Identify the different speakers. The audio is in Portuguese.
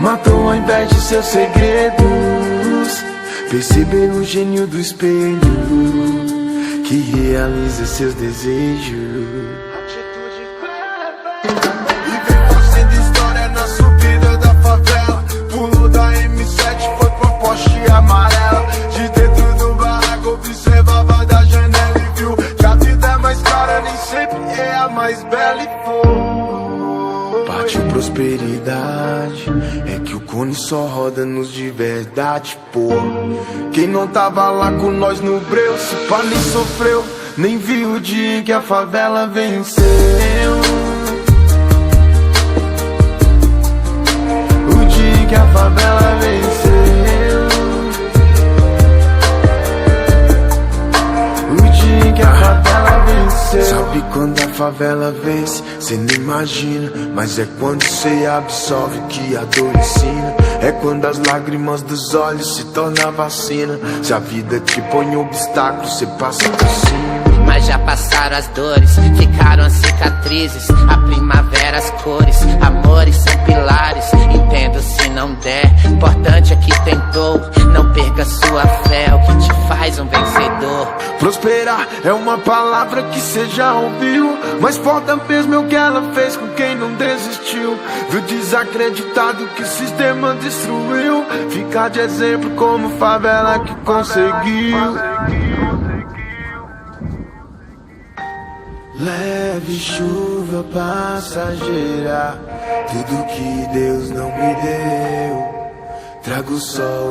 Speaker 1: matou ao invés de seus segredos. Perceber o gênio do espelho que realiza seus desejos. E vem fazendo história na subida da favela. Pulou da M7, foi pra Porsche amarela. De dentro do barraco observava da janela e viu que a vida é mais cara, nem sempre é a mais bela. E foi partiu prosperidade, é que o cone só roda nos de verdade, pô. Quem não tava lá com nós no breu, se pá nem sofreu, nem viu o dia em que a favela venceu. O dia em que a favela venceu. O dia em que a favela venceu. Sabe quando a favela vence? Cê nem imagina, mas é quando cê absorve que a dor ensina. É quando as lágrimas dos olhos se tornam vacina. Se a vida te põe obstáculos, cê passa por cima.
Speaker 2: Mas já passaram as dores, ficaram as cicatrizes. A primavera, as cores, amores são pilares. Entendo se não der, importante é que tentou. Não perca sua fé, é o que te faz um vencedor.
Speaker 1: Prosperar é uma palavra que cê já ouviu, mas foda mesmo é o que ela fez com quem não desistiu. Viu desacreditado que o sistema destruiu. Ficar de exemplo como favela que conseguiu. Leve chuva passageira, tudo que Deus não me deu. Trago o sol